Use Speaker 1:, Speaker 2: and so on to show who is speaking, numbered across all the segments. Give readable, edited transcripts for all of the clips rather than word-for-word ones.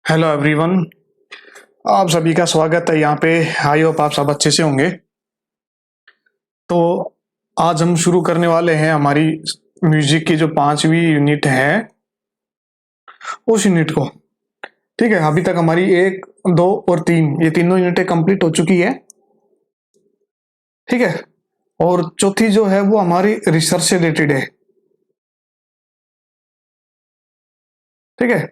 Speaker 1: Hello everyone. आप सभी का स्वागत है यहाँ पे। आई होप आप सब अच्छे से होंगे। तो आज हम शुरू करने वाले हैं हमारी म्यूजिक की जो 5वीं यूनिट है उस यूनिट को। ठीक है, अभी तक हमारी 1, 2 और 3 ये तीनों यूनिटें कंप्लीट हो चुकी है। ठीक है, और चौथी जो है वो हमारी रिसर्च से रिलेटेड है। ठीक है,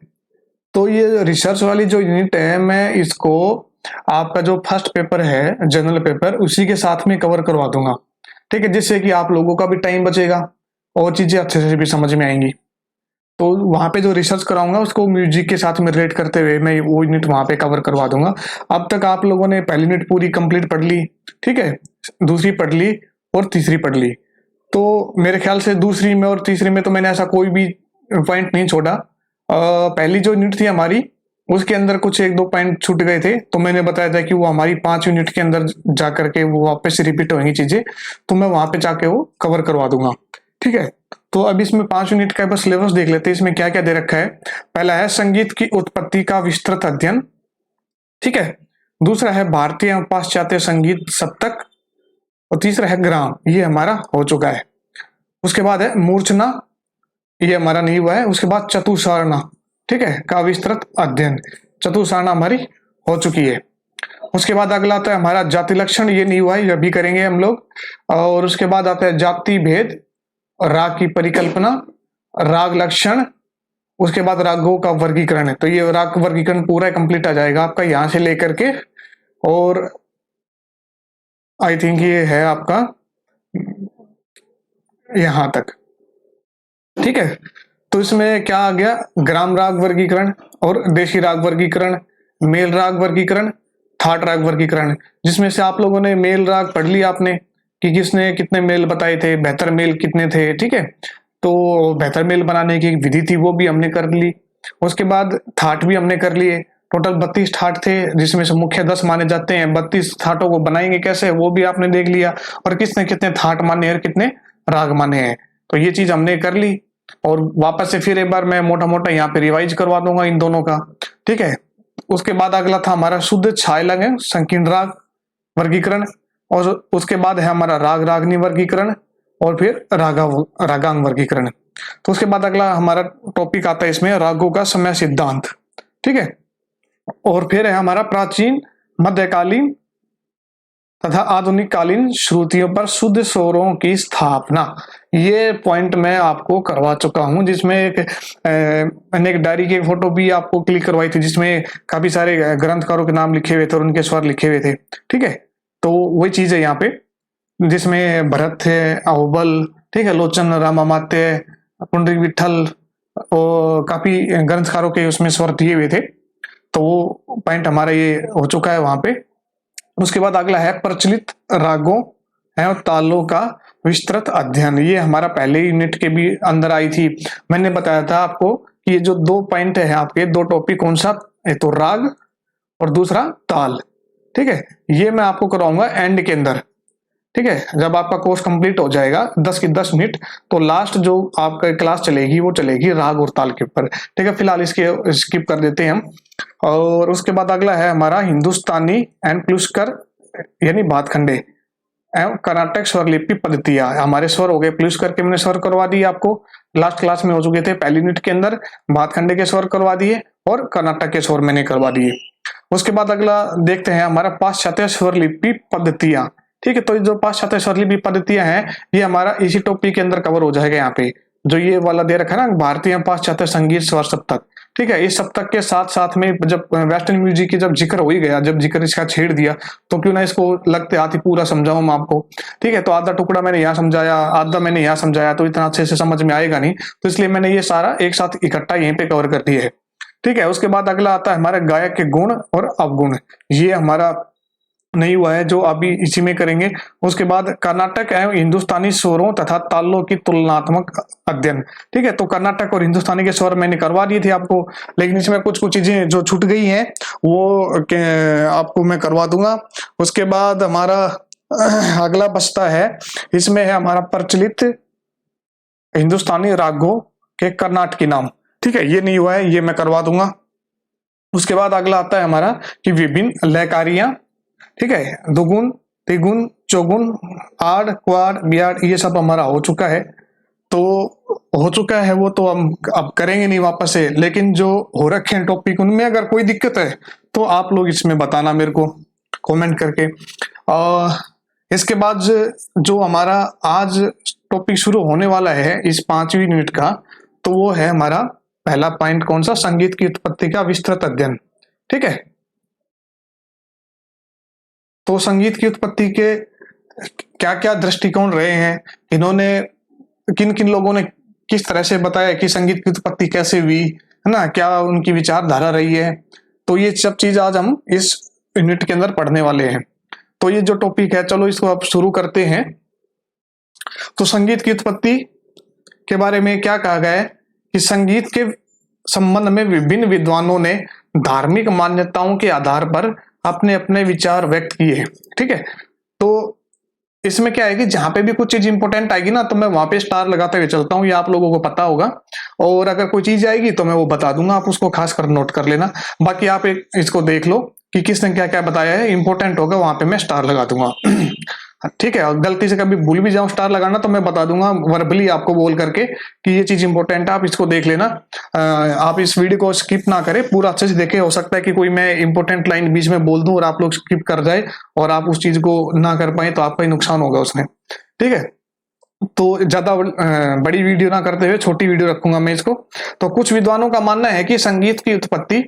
Speaker 1: तो ये रिसर्च वाली जो यूनिट है मैं इसको आपका जो फर्स्ट पेपर है जनरल पेपर उसी के साथ में कवर करवा दूंगा। ठीक है, जिससे कि आप लोगों का भी टाइम बचेगा और चीजें अच्छे से भी समझ में आएंगी। तो वहां पे जो रिसर्च कराऊंगा उसको म्यूजिक के साथ में रिलेट करते हुए मैं वो यूनिट वहां पे कवर करवा दूंगा। अब तक आप लोगों ने पहली यूनिट पूरी कंप्लीट पढ़ ली। ठीक है, दूसरी पढ़ ली और तीसरी पढ़ ली। तो मेरे ख्याल से दूसरी में और तीसरी में तो मैंने ऐसा कोई भी पॉइंट नहीं छोड़ा। पहली जो यूनिट थी हमारी उसके अंदर कुछ 1-2 पॉइंट छूट गए थे, तो मैंने बताया था कि वो हमारी 5 यूनिट के अंदर जाकर के वो वापस से रिपीट होंगी चीजें, तो मैं वहां पे जाके वो कवर करवा दूंगा। ठीक है, तो अब इसमें 5 यूनिट का बस सिलेबस देख लेते हैं, इसमें क्या क्या दे रखा है। पहला है संगीत की उत्पत्ति का विस्तृत अध्ययन। ठीक है, दूसरा है भारतीय एवं पाश्चात्य संगीत सप्तक, और तीसरा है ग्राम, ये हमारा हो चुका है। उसके बाद है मूर्छना, ये हमारा नहीं हुआ है। उसके बाद चतुसारणा, ठीक है, का विस्तृत अध्ययन, चतुसारणा हमारी हो चुकी है। उसके बाद अगला आता है हमारा जाति लक्षण, ये नहीं हुआ है, ये भी करेंगे हम लोग। और उसके बाद आता है जाति भेद, राग की परिकल्पना, राग लक्षण, उसके बाद रागों का वर्गीकरण है। तो ये राग वर्गीकरण पूरा कंप्लीट आ जाएगा आपका यहां से लेकर के, और आई थिंक ये है आपका यहां तक। ठीक है, तो इसमें क्या आ गया, ग्राम राग वर्गीकरण और देशी राग वर्गीकरण, मेल राग वर्गीकरण, थाट राग वर्गीकरण, जिसमें से आप लोगों ने मेल राग पढ़ लिया आपने कि किसने कितने मेल बताए थे, बेहतर मेल कितने थे। ठीक है, तो बेहतर मेल बनाने की विधि थी वो भी हमने कर ली। उसके बाद थाट भी हमने कर लिए। टोटल 32 ठाट थे, जिसमें से मुख्य 10 माने जाते हैं। 32 ठाटों को बनाएंगे कैसे वो भी आपने देख लिया, और किसने कितने थाट माने और कितने राग माने हैं, तो ये चीज हमने कर ली। और वापस से फिर एक बार मैं मोटा मोटा यहाँ पे रिवाइज करवा दूंगा इन दोनों का। ठीक है, उसके बाद अगला था हमारा शुद्ध छाय लग संकीर्ण राग वर्गीकरण, और उसके बाद है हमारा राग रागनी वर्गीकरण, और फिर रागांग वर्गीकरण। तो उसके बाद अगला हमारा टॉपिक आता है इसमें रागों का समय सिद्धांत। ठीक है, और फिर है हमारा प्राचीन, मध्यकालीन तथा आधुनिक कालीन श्रुतियों पर शुद्ध स्वरों की स्थापना। ये पॉइंट मैं आपको करवा चुका हूं, जिसमें मैंने एक डायरी की एक फोटो भी आपको क्लिक करवाई थी, जिसमें काफी सारे ग्रंथकारों के नाम लिखे हुए थे और उनके स्वर लिखे हुए थे। ठीक है, तो वही चीज है यहाँ पे, जिसमें भरत है, अहोबल, ठीक है, लोचन रामामात्य, पुंडरीक विठल, और काफी ग्रंथकारों के उसमें स्वर दिए हुए थे। तो वो पॉइंट हमारा ये हो चुका है वहां पे। उसके बाद अगला है प्रचलित रागों और तालों का विस्तृत अध्ययन। ये हमारा पहले यूनिट के भी अंदर आई थी। मैंने बताया था आपको कि ये जो 2 पॉइंट है आपके, 2 टॉपिक, कौन सा, एक तो राग और दूसरा ताल। ठीक है, ये मैं आपको कराऊंगा एंड के अंदर। ठीक है, जब आपका कोर्स कंप्लीट हो जाएगा 10 की 10 मिनट, तो लास्ट जो आपका क्लास चलेगी वो चलेगी राग और ताल के ऊपर। ठीक है, फिलहाल इसके स्किप कर देते हैं हम। और उसके बाद अगला है हमारा हिंदुस्तानी एंड प्लुष्कर, यानी भातखंडे एवं कर्नाटक स्वर लिपि पद्धतियां। हमारे स्वर हो गए, प्लुस करके मैंने स्वर करवा दिए आपको, लास्ट क्लास में हो चुके थे पहली यूनिट के अंदर। भातखंडे के स्वर करवा दिए और कर्नाटक के स्वर मैंने करवा दिए। उसके बाद अगला देखते हैं हमारा पाश्चात्य स्वर लिपि पद्धतियां। ठीक है, तो जो पाश्चात्य स्वर लिपि पद्धतियां हैं ये हमारा इसी टॉपिक के अंदर कवर हो जाएगा। यहाँ पे जो ये वाला दे रखा है ना, भारतीय पाश्चात्य संगीत स्वर सप्तक। ठीक है, इस सप्तक के साथ साथ में जब वेस्टर्न म्यूजिक की जब जिक्र हो ही गया, जब जिक्र इसका छेड़ दिया, तो क्यों ना इसको लगते हाथ ही पूरा समझाऊं मैं आपको। ठीक है, तो आधा टुकड़ा मैंने यहाँ समझाया, आधा मैंने यहाँ समझाया, तो इतना अच्छे से समझ में आएगा नहीं, तो इसलिए मैंने ये सारा एक साथ इकट्ठा यहीं पे कवर कर दिया है। ठीक है, उसके बाद अगला आता है हमारे गायक के गुण और अवगुण। ये हमारा नहीं हुआ है, जो अभी इसी में करेंगे। उसके बाद कर्नाटक एवं हिंदुस्तानी स्वरों तथा तालों की तुलनात्मक अध्ययन। ठीक है, तो कर्नाटक और हिंदुस्तानी के स्वर मैंने करवा दिए थे आपको, लेकिन इसमें कुछ कुछ चीजें जो छूट गई हैं वो आपको मैं करवा दूंगा। उसके बाद हमारा अगला बचता है, इसमें है हमारा प्रचलित हिंदुस्तानी रागों के कर्नाटकी नाम। ठीक है, ये नहीं हुआ है, ये मैं करवा दूंगा। उसके बाद अगला आता है हमारा कि विभिन्न लयकारियां, ठीक है, दुगुन, तिगुन, चौगुन, आड़, क्वाड, बियाड, ये सब हमारा हो चुका है। तो हो चुका है वो तो हम अब करेंगे नहीं वापस से, लेकिन जो हो रखे हैं टॉपिक उनमें अगर कोई दिक्कत है तो आप लोग इसमें बताना मेरे को कमेंट करके। और इसके बाद जो हमारा आज टॉपिक शुरू होने वाला है इस 5वीं यूनिट का, तो वो है हमारा पहला पॉइंट कौन सा, संगीत की उत्पत्ति का विस्तृत अध्ययन। ठीक है, तो संगीत की उत्पत्ति के क्या क्या दृष्टिकोण रहे हैं, इन्होंने किन किन लोगों ने किस तरह से बताया कि संगीत की उत्पत्ति कैसे हुई, है ना, क्या उनकी विचारधारा रही है, तो ये सब चीज आज हम इस यूनिट के अंदर पढ़ने वाले हैं। तो ये जो टॉपिक है, चलो इसको अब शुरू करते हैं। तो संगीत की उत्पत्ति के बारे में क्या कहा गया है कि संगीत के संबंध में विभिन्न विद्वानों ने धार्मिक मान्यताओं के आधार पर अपने अपने विचार व्यक्त किए। ठीक है, तो इसमें क्या है कि जहां पे भी कुछ चीज इंपॉर्टेंट आएगी ना, तो मैं वहां पे स्टार लगाते हुए चलता हूँ, ये आप लोगों को पता होगा। और अगर कोई चीज आएगी तो मैं वो बता दूंगा, आप उसको खास कर नोट कर लेना। बाकी आप इसको देख लो कि किसने क्या क्या बताया है, इंपॉर्टेंट होगा वहां पे मैं स्टार लगा दूंगा। ठीक है, और गलती से कभी भूल भी जाऊं स्टार लगाना तो मैं बता दूंगा वर्बली आपको बोल करके कि ये चीज इंपॉर्टेंट है, आप इसको देख लेना। आप इस वीडियो को स्किप ना करें, पूरा अच्छे से देखें। हो सकता है कि कोई मैं इंपॉर्टेंट लाइन बीच में बोल दूं और आप लोग स्किप कर जाए और आप उस चीज को ना कर पाए, तो आपका ही नुकसान होगा उसमें। ठीक है, तो ज्यादा बड़ी वीडियो ना करते हुए छोटी वीडियो रखूंगा मैं इसको। तो कुछ विद्वानों का मानना है कि संगीत की उत्पत्ति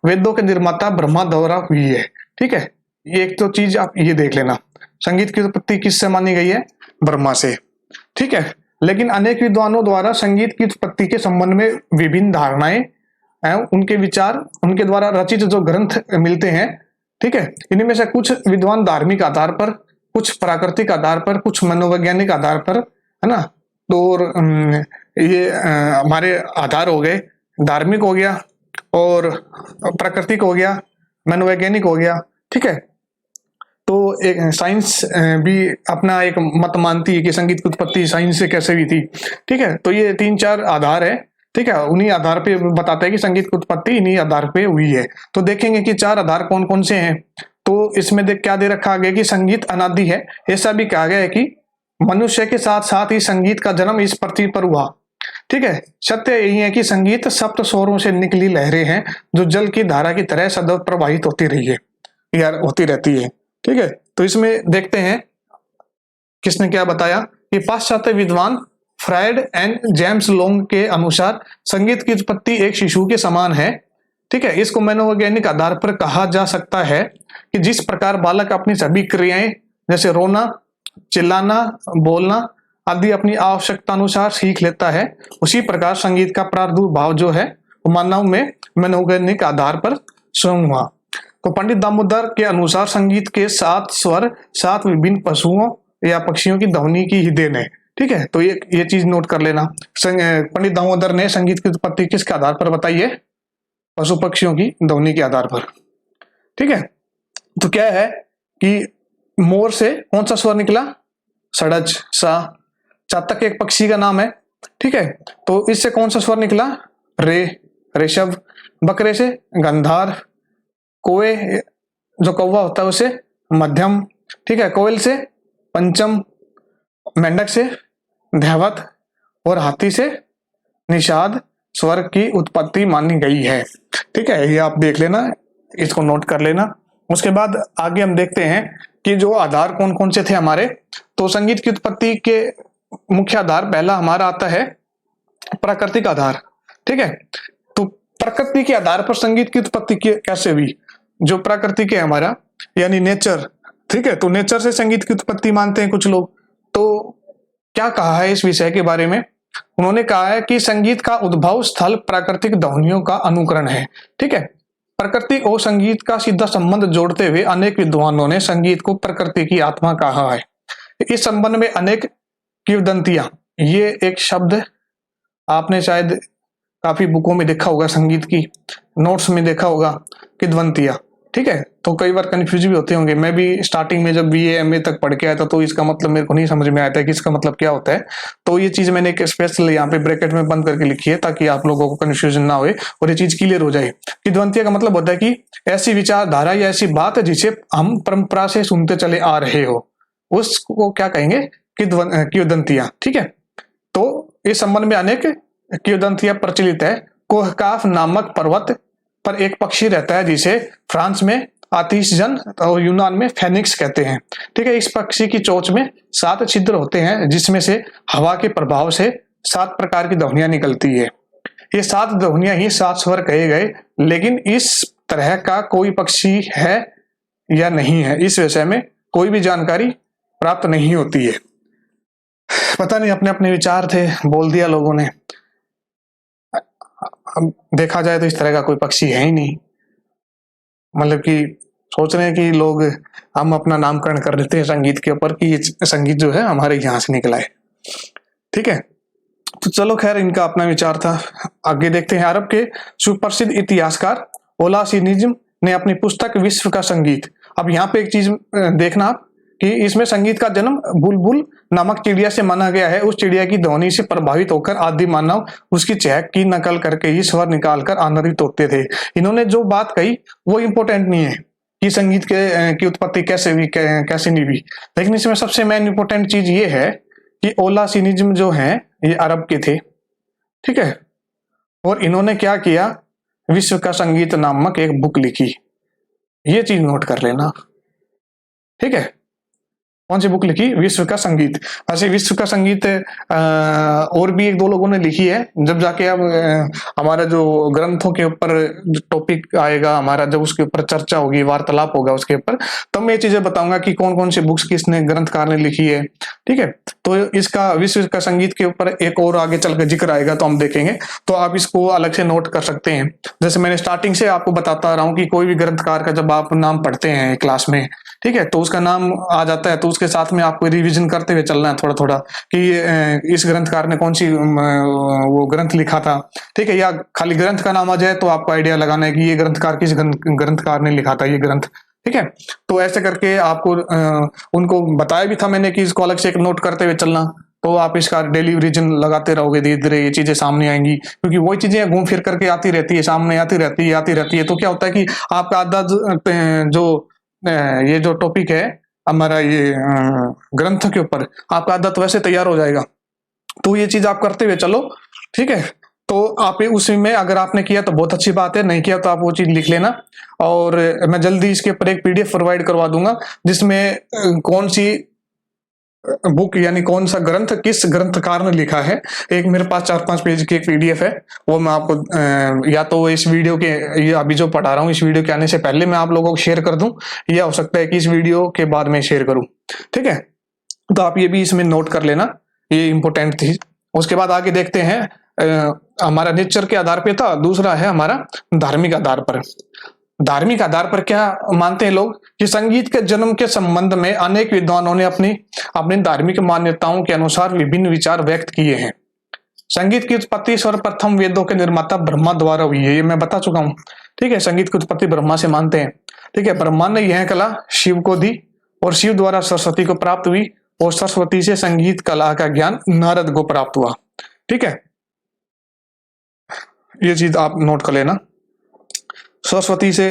Speaker 1: वेदों के निर्माता ब्रह्मा द्वारा हुई है। ठीक है, ये एक तो चीज आप ये देख लेना, संगीत की उत्पत्ति किससे मानी गई है, ब्रह्मा से। ठीक है, लेकिन अनेक विद्वानों द्वारा संगीत की उत्पत्ति के संबंध में विभिन्न धारणाएं, उनके विचार, उनके द्वारा रचित जो ग्रंथ मिलते हैं। ठीक है, इनमें से कुछ विद्वान धार्मिक आधार पर, कुछ प्राकृतिक आधार पर, कुछ मनोवैज्ञानिक आधार पर, है ना। तो ये हमारे आधार हो गए, धार्मिक हो गया और प्राकृतिक हो गया, मनोवैज्ञानिक हो गया। ठीक है, तो एक साइंस भी अपना एक मत मानती है कि संगीत की उत्पत्ति साइंस से कैसे हुई थी। ठीक है, तो ये 3-4 आधार है। ठीक है, उन्हीं आधार पे बताता है कि संगीत की उत्पत्ति इन्हीं आधार पे हुई है। तो देखेंगे कि 4 आधार कौन कौन से हैं। तो इसमें देख क्या दे रखा गया कि संगीत अनादि है। ऐसा भी कहा गया है कि मनुष्य के साथ साथ ही संगीत का जन्म इस पृथ्वी पर हुआ। ठीक है, सत्य यही है कि संगीत सप्त स्वरों से निकली लहरें हैं जो जल की धारा की तरह सदैव प्रवाहित होती रही है, यार होती रहती है। ठीक है, तो इसमें देखते हैं किसने क्या बताया कि पाश्चात्य विद्वान फ्रायड एंड जेम्स लोंग के अनुसार संगीत की उत्पत्ति एक शिशु के समान है। ठीक है, इसको मनोवैज्ञानिक आधार पर कहा जा सकता है कि जिस प्रकार बालक अपनी सभी क्रियाएं जैसे रोना, चिल्लाना, बोलना आदि अपनी आवश्यकता अनुसार सीख लेता है, उसी प्रकार संगीत का प्रादुर्भाव जो है वो मानव में मनोवैज्ञानिक आधार पर स्वयं हुआ। तो पंडित दामोदर के अनुसार संगीत के 7 स्वर 7 विभिन्न पशुओं या पक्षियों की ध्वनि की ही देन है। ठीक है, तो ये चीज नोट कर लेना। पंडित दामोदर ने संगीत की उत्पत्ति किसके आधार पर बताई है, पशु पक्षियों की ध्वनि के आधार पर। ठीक है, तो क्या है कि मोर से कौन सा स्वर निकला, सड़ज सा। चातक एक पक्षी का नाम है। ठीक है, तो इससे कौन सा स्वर निकला, रे, ऋषभ। बकरे से गंधार, कोए जो कौवा होता है उसे मध्यम। ठीक है, कोयल से पंचम, मेंढक से धैवत और हाथी से निषाद स्वर की उत्पत्ति मानी गई है। ठीक है, ये आप देख लेना, इसको नोट कर लेना। उसके बाद आगे हम देखते हैं कि जो आधार कौन कौन से थे हमारे। तो संगीत की उत्पत्ति के मुख्य आधार पहला हमारा आता है प्राकृतिक आधार। ठीक है, तो प्रकृति के आधार पर संगीत की उत्पत्ति कैसे हुई, जो प्राकृतिक है हमारा यानी नेचर। ठीक है, तो नेचर से संगीत की उत्पत्ति मानते हैं कुछ लोग। तो क्या कहा है इस विषय के बारे में, उन्होंने कहा है कि संगीत का उद्भव स्थल प्राकृतिक ध्वनियों का अनुकरण है। ठीक है, प्रकृति और संगीत का सीधा संबंध जोड़ते हुए अनेक विद्वानों ने संगीत को प्रकृति की आत्मा कहा है। इस संबंध में अनेक किंवदंतियां, ये एक शब्द आपने शायद काफी बुकों में देखा होगा, संगीत की नोट्स में देखा होगा, किंवदंतियां। ठीक है। तो कई बार कंफ्यूज भी होते होंगे, मैं भी स्टार्टिंग में जब बीए एमए तक पढ़ के आया था तो इसका मतलब मेरे को नहीं समझ में आया था कि इसका मतलब क्या होता है। तो ये चीज मैंने एक स्पेशल यहाँ पे ब्रैकेट में बंद करके लिखी है ताकि आप लोगों को कंफ्यूजन ना होए और ये चीज क्लियर हो जाए। किद्वंतीय का मतलब होता है कि ऐसी विचारधारा या ऐसी बात जिसे हम परंपरा से सुनते चले आ रहे हो, उसको क्या कहेंगे, किंवदंतियां। ठीक है। तो इस संबंध में अनेक किंवदंतियां प्रचलित है। कोहकाफ नामक पर्वत पर एक पक्षी रहता है जिसे फ्रांस में आतिशजन और यूनान में फेनिक्स कहते हैं। ठीक है। इस पक्षी की चोंच में 7 छिद्र होते हैं जिसमें से हवा के प्रभाव से 7 प्रकार की ध्वनियां निकलती है। ये 7 ध्वनियां ही 7 स्वर कहे गए, लेकिन इस तरह का कोई पक्षी है या नहीं है इस विषय में कोई भी जानकारी प्राप्त नहीं होती है। पता नहीं, अपने अपने विचार थे, बोल दिया लोगों ने। अब देखा जाए तो इस तरह का कोई पक्षी है ही नहीं। मतलब कि सोच रहे हैं कि लोग, हम अपना नामकरण कर देते हैं संगीत के ऊपर कि ये संगीत जो है हमारे यहाँ से निकला है। ठीक है। तो चलो खैर, इनका अपना विचार था। आगे देखते हैं। अरब के सुप्रसिद्ध इतिहासकार ओलासिनिज्म ने अपनी पुस्तक विश्व का संगीत, अब यहाँ पे एक चीज देखना आप कि इसमें संगीत का जन्म बुलबुल नामक चिड़िया से माना गया है। उस चिड़िया की ध्वनि से प्रभावित होकर आदि मानव उसकी चहक की नकल करके ही स्वर निकालकर आनंदित होते थे। इन्होंने जो बात कही वो इंपॉर्टेंट नहीं है कि संगीत की उत्पत्ति कैसे नहीं हुई, लेकिन इसमें सबसे मेन इंपॉर्टेंट चीज ये है कि ओलासिनिज्म जो है ये अरब के थे। ठीक है। और इन्होंने क्या किया, विश्व का संगीत नामक एक बुक लिखी। ये चीज नोट कर लेना। ठीक है। कौन सी बुक लिखी? विश्व का संगीत। ऐसे विश्व का संगीत और भी 1-2 लोगों ने लिखी है। जब जाके अब हमारा जो ग्रंथों के ऊपर जो टॉपिक आएगा हमारा, जब उसके ऊपर चर्चा होगी, वार्तालाप होगा उसके ऊपर, तब मैं ये चीजें बताऊंगा कि कौन कौन सी बुक्स किसने ग्रंथकार ने लिखी है। ठीक है। तो इसका विश्व का संगीत के ऊपर एक और आगे चल कर जिक्र आएगा तो हम देखेंगे, तो आप इसको अलग से नोट कर सकते हैं। जैसे मैंने स्टार्टिंग से आपको बताता रहा हूँ कि कोई भी ग्रंथकार का जब आप नाम पढ़ते हैं क्लास में, ठीक है, तो उसका नाम आ जाता है, तो उसके साथ में आपको रिवीजन करते हुए चलना है थोड़ा थोड़ा कि इस ग्रंथकार ने कौन सी वो ग्रंथ लिखा था। ठीक है। या खाली ग्रंथ का नाम आ जाए तो आपको आइडिया लगाना है कि ये ग्रंथकार किस ग्रंथकार ने लिखा था ये ग्रंथ। ठीक है। तो ऐसे करके आपको उनको बताया भी था मैंने कि इसको अलग से एक नोट करते हुए चलना, तो आप इसका डेली रिवीजन लगाते रहोगे, धीरे धीरे ये चीजें सामने आएंगी, क्योंकि वही चीजें घूम फिर करके आती रहती है, सामने आती रहती है। तो क्या होता है कि आपका आधा जो ये जो टॉपिक है हमारा ये ग्रंथ के ऊपर, आपका आदत वैसे तैयार हो जाएगा। तो ये चीज आप करते हुए चलो। ठीक है। तो आप उसी में अगर आपने किया तो बहुत अच्छी बात है, नहीं किया तो आप वो चीज लिख लेना। और मैं जल्दी इसके ऊपर एक पीडीएफ प्रोवाइड करवा दूंगा जिसमें कौन सी बुक यानी कौन सा ग्रंथ किस ग्रंथकार ने लिखा है। एक मेरे पास 4-5 पेज की एक पीडीएफ है, वो मैं आपको या तो इस वीडियो के, ये अभी जो पढ़ा रहा हूँ इस वीडियो के आने से पहले मैं आप लोगों को शेयर कर दूं, या हो सकता है कि इस वीडियो के बाद में शेयर करूं। ठीक है। तो आप ये भी इसमें नोट कर लेना, ये इंपॉर्टेंट थी। उसके बाद आगे देखते हैं। हमारा नेचर के आधार पे था, दूसरा है हमारा धार्मिक आधार पर। धार्मिक आधार पर क्या मानते हैं लोग कि संगीत के जन्म के संबंध में अनेक विद्वानों ने अपनी अपनी धार्मिक मान्यताओं के अनुसार विभिन्न विचार व्यक्त किए हैं। संगीत की उत्पत्ति सर्वप्रथम वेदों के निर्माता ब्रह्मा द्वारा हुई है, ये मैं बता चुका हूं। ठीक है। संगीत की उत्पत्ति ब्रह्मा से मानते हैं। ठीक है। ब्रह्मा ने यह कला शिव को दी और शिव द्वारा सरस्वती को प्राप्त हुई और सरस्वती से संगीत कला का ज्ञान नारद को प्राप्त हुआ। ठीक है। ये चीज आप नोट कर लेना। सरस्वती से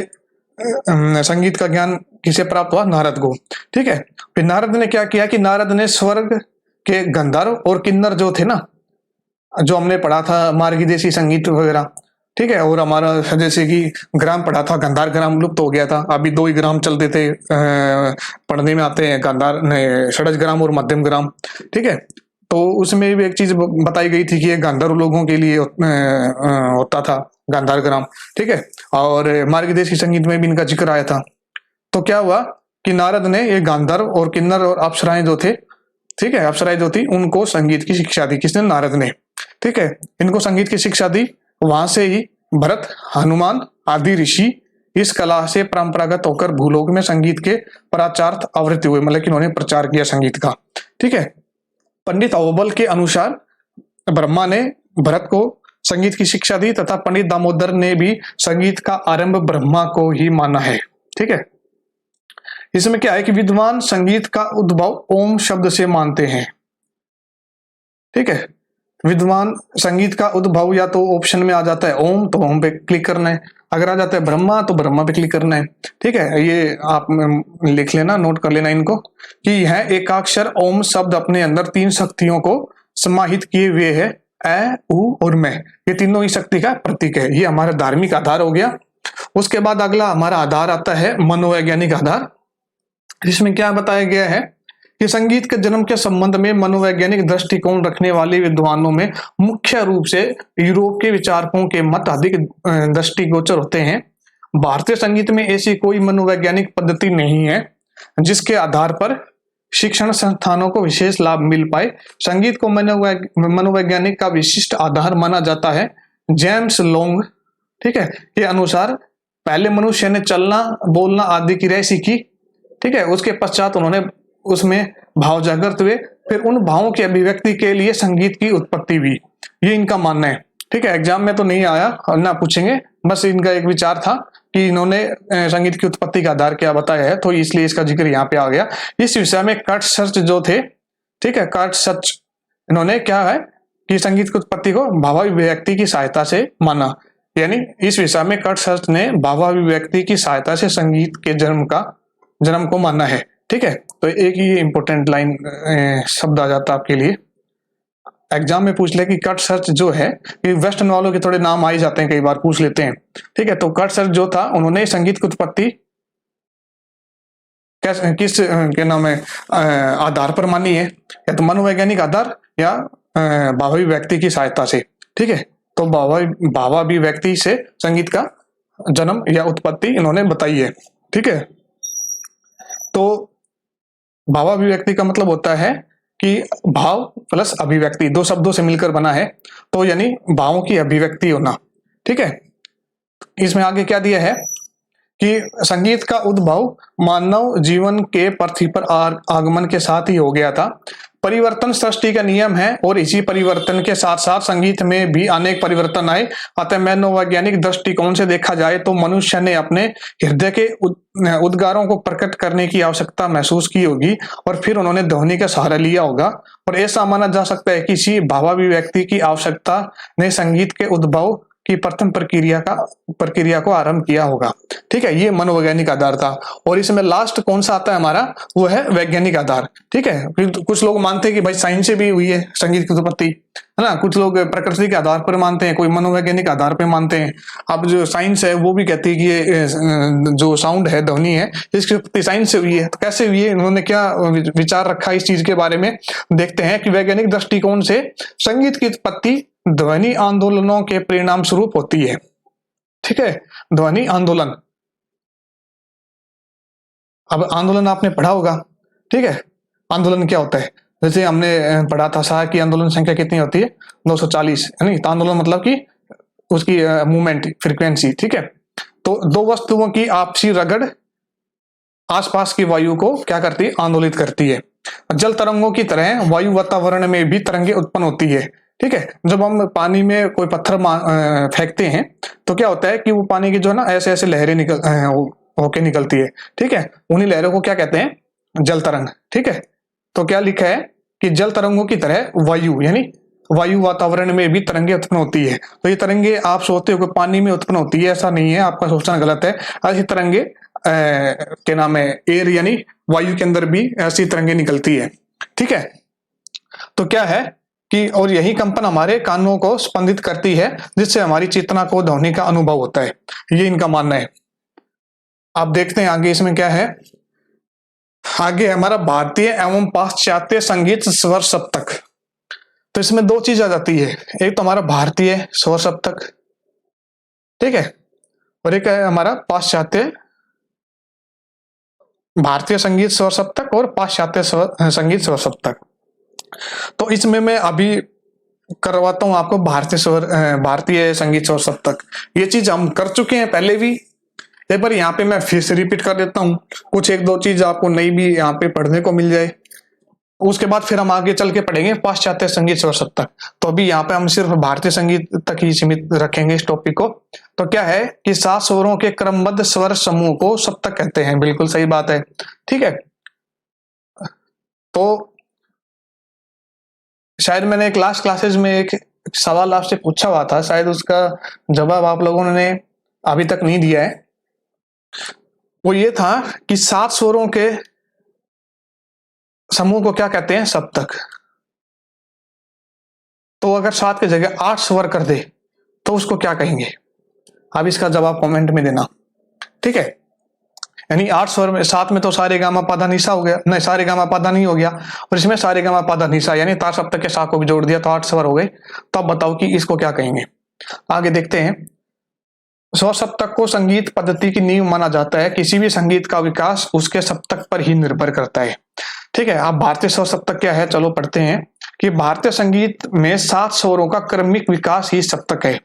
Speaker 1: संगीत का ज्ञान किसे प्राप्त हुआ? नारद को। ठीक है। फिर नारद ने क्या किया कि नारद ने स्वर्ग के गंधर्व और किन्नर जो थे ना, जो हमने पढ़ा था मार्गीदेशी संगीत वगैरह, ठीक है, और हमारा जैसे कि ग्राम पढ़ा था, गांधार ग्राम लुप्त हो गया था, अभी 2 ही ग्राम चलते थे पढ़ने में आते हैं, गांधार षडज ग्राम और मध्यम ग्राम। ठीक है। तो उसमें भी एक चीज बताई गई थी कि ये गांधार लोगों के लिए होता था गांधार ग्राम। ठीक है। और मार्गदेशी संगीत में भी इनका जिक्र आया था। तो क्या हुआ कि नारद ने ये गांधर्व और किन्नर और अप्सराएं जो थे, ठीक है, अप्सराएं जो थी उनको संगीत की शिक्षा दी। किसने? नारद ने। ठीक है। इनको संगीत की शिक्षा दी। वहां से ही भरत, हनुमान आदि ऋषि इस कला से परंपरागत होकर भूलोक में संगीत के प्राचार्थ आवृत्ति हुए, मतलब कि उन्होंने प्रचार किया संगीत का। ठीक है। पंडित अहोबल के अनुसार ब्रह्मा ने भरत को संगीत की शिक्षा दी तथा पंडित दामोदर ने भी संगीत का आरंभ ब्रह्मा को ही माना है। ठीक है। इसमें क्या है कि विद्वान संगीत का उद्भव ओम शब्द से मानते हैं, ठीक है। विद्वान संगीत का उद्भव या तो ऑप्शन में आ जाता है ओम, तो ओम पे क्लिक करना है, अगर आ जाता है ब्रह्मा तो ब्रह्मा पे क्लिक करना है, ठीक है। ये आप लिख लेना, नोट कर लेना इनको, कि यह एकाक्षर ओम शब्द अपने अंदर 3 शक्तियों को समाहित किए हुए है, ए, उ और मैं, ये तीनों ही शक्ति का प्रतीक है। ये हमारा धार्मिक आधार हो गया। उसके बाद अगला हमारा आधार आता है मनोवैज्ञानिक आधार। इसमें क्या बताया गया है कि संगीत के जन्म के संबंध में मनोवैज्ञानिक दृष्टिकोण रखने वाले विद्वानों में मुख्य रूप से यूरोप के विचारकों के मत अधिक दृष्टिगोचर होते हैं। भारतीय संगीत में ऐसी कोई मनोवैज्ञानिक पद्धति नहीं है जिसके आधार पर शिक्षण संस्थानों को विशेष लाभ मिल पाए। संगीत को मनोवैज्ञानिक का विशिष्ट आधार माना जाता है। जेम्स लोंग, ठीक है, के अनुसार पहले मनुष्य ने चलना, बोलना आदि क्रियाएं सीखी, ठीक है। उसके पश्चात उन्होंने उसमें भाव जागृत हुए, फिर उन भावों की अभिव्यक्ति के लिए संगीत की उत्पत्ति हुई। ये इनका मानना है, ठीक है। एग्जाम में तो नहीं आया और ना पूछेंगे, बस इनका एक विचार था कि इन्होंने संगीत की उत्पत्ति का आधार क्या बताया है, तो इसलिए इसका जिक्र यहाँ पे आ गया। इस विषय में कर्ट सर्च जो थे, ठीक है, कर्ट सर्च, इन्होंने क्या है कि संगीत की उत्पत्ति को भावाभिव्यक्ति की सहायता से माना, यानी इस विषय में कर्ट सर्च ने भावाभिव्यक्ति की सहायता से संगीत के जन्म को माना है, ठीक है। तो एक ही इंपॉर्टेंट लाइन शब्द आ जाता है आपके लिए, एग्जाम में पूछ ले कि कर्ट सर्च जो है, कि वेस्टर्न वालों के थोड़े नाम आ ही जाते हैं, कई बार पूछ लेते हैं, ठीक है। तो कर्ट सर्च जो था, उन्होंने संगीत की उत्पत्ति किस के नाम है आधार पर मानी है, या तो मनोवैज्ञानिक आधार या भावाभिव्यक्ति की सहायता से, ठीक है। तो भावाभिव्यक्ति से संगीत का जन्म या उत्पत्ति इन्होंने बताई है, ठीक है। तो भावाभिव्यक्ति का मतलब होता है कि भाव प्लस अभिव्यक्ति, 2 शब्दों से मिलकर बना है, तो यानी भावों की अभिव्यक्ति होना, ठीक है। इसमें आगे क्या दिया है कि संगीत का उद्भव मानव जीवन के पृथ्वी पर आगमन के साथ ही हो गया था। परिवर्तन सृष्टि का नियम है और इसी परिवर्तन के साथ साथ संगीत में भी अनेक परिवर्तन आए। अतः मनोवैज्ञानिक दृष्टिकोण से देखा जाए तो मनुष्य ने अपने हृदय के उद्गारों को प्रकट करने की आवश्यकता महसूस की होगी और फिर उन्होंने ध्वनि का सहारा लिया होगा, और ऐसा माना जा सकता है कि इसी भावाभिव्यक्ति की आवश्यकता ने संगीत के उद्भव की प्रथम प्रक्रिया को आरंभ किया होगा, ठीक है। ये मनोवैज्ञानिक आधार था। और इसमें लास्ट कौन सा आता है हमारा, वो है वैज्ञानिक आधार, ठीक है। फिर कुछ लोग मानते हैं कि भाई साइंस से भी हुई है संगीत की उत्पत्ति, है ना। कुछ लोग प्रकृति के आधार पर मानते हैं, कोई मनोवैज्ञानिक आधार पर मानते हैं। अब जो साइंस है वो भी कहती है कि ये जो साउंड है, ध्वनि है, इसकी उत्पत्ति साइंस से हुई है। तो कैसे हुई है, इन्होंने क्या विचार रखा इस चीज के बारे में, देखते हैं कि वैज्ञानिक दृष्टिकोण से संगीत की उत्पत्ति ध्वनि आंदोलनों के परिणाम स्वरूप होती है, ठीक है। ध्वनि आंदोलन, अब आंदोलन आपने पढ़ा होगा, ठीक है। आंदोलन क्या होता है, जैसे हमने पढ़ा था सार की आंदोलन संख्या कितनी होती है, 240, है नहीं। तो आंदोलन मतलब कि उसकी मूवमेंट फ्रीक्वेंसी, ठीक है। तो 2 वस्तुओं की आपसी रगड़ आसपास की वायु को क्या करती है, आंदोलित करती है। जल तरंगों की तरह वायु वातावरण में भी तरंगे उत्पन्न होती है, ठीक है। जब हम पानी में कोई पत्थर फेंकते हैं तो क्या होता है कि वो पानी की जो है ना ऐसे ऐसे लहरें होके निकलती है, ठीक है। उन्हीं लहरों को क्या कहते हैं, जल तरंग, ठीक है। तो क्या लिखा है कि जल तरंगों की तरह वायु, यानी वायु वातावरण में भी तरंगे उत्पन्न होती है। तो ये तरंगे आप सोचते हो कि पानी में उत्पन्न होती है, ऐसा नहीं है, आपका सोचना गलत है। ऐसी तरंगे के नाम है एयर, यानी वायु के अंदर भी ऐसी तरंगे निकलती है, ठीक है। तो क्या है कि और यही कंपन हमारे कानों को स्पंदित करती है, जिससे हमारी चेतना को ध्वनि का अनुभव होता है। ये इनका मानना है। आप देखते हैं आगे इसमें क्या है, आगे हमारा भारतीय एवं पाश्चात्य संगीत स्वर सप्तक। तो इसमें 2 चीज आ जाती है, एक तो हमारा भारतीय स्वर सप्तक, ठीक है, और एक है हमारा भारतीय संगीत स्वर सप्तक और पाश्चात्य संगीत स्वर सप्तक। तो इसमें मैं अभी करवाता हूं आपको भारतीय संगीत स्वर सप्तक। ये चीज हम कर चुके हैं पहले भी, एक बार यहाँ पे मैं फिर से रिपीट कर देता हूँ, कुछ 1-2 चीज आपको नई भी यहाँ पे पढ़ने को मिल जाए। उसके बाद फिर हम आगे चल के पढ़ेंगे पाश्चात्य संगीत स्वर सप्तक। तो अभी यहाँ पे हम सिर्फ भारतीय संगीत तक ही सीमित रखेंगे इस टॉपिक को। तो क्या है कि 7 स्वरों के क्रमबद्ध स्वर समूह को सप्तक कहते हैं। बिल्कुल सही बात है, ठीक है। तो शायद मैंने लास्ट क्लासेस में एक सवाल आपसे पूछा हुआ था, शायद उसका जवाब आप लोगों ने अभी तक नहीं दिया है। वो ये था कि 7 स्वरों के समूह को क्या कहते हैं? सप्तक। तो अगर 7 की जगह 8 स्वर कर दे तो उसको क्या कहेंगे? अब इसका जवाब कमेंट में देना, ठीक है। यानी 8 स्वर में, 7 में तो सारे गामा पाधा निशा हो गया, नहीं सारे गामा पाधा नहीं हो गया, और इसमें सारे गामा पाधा निशा यानी तार सप्तक के सा को भी जोड़ दिया तो 8 स्वर हो गए। तो अब बताओ कि इसको क्या कहेंगे? आगे देखते हैं। स्वर सप्तक को संगीत पद्धति की नींव माना जाता है। किसी भी संगीत का विकास उसके सप्तक पर ही निर्भर करता है, ठीक है। अब भारतीय स्वर सप्तक क्या है, चलो पढ़ते हैं कि भारतीय संगीत में 7 स्वरों का क्रमिक विकास ही सप्तक है।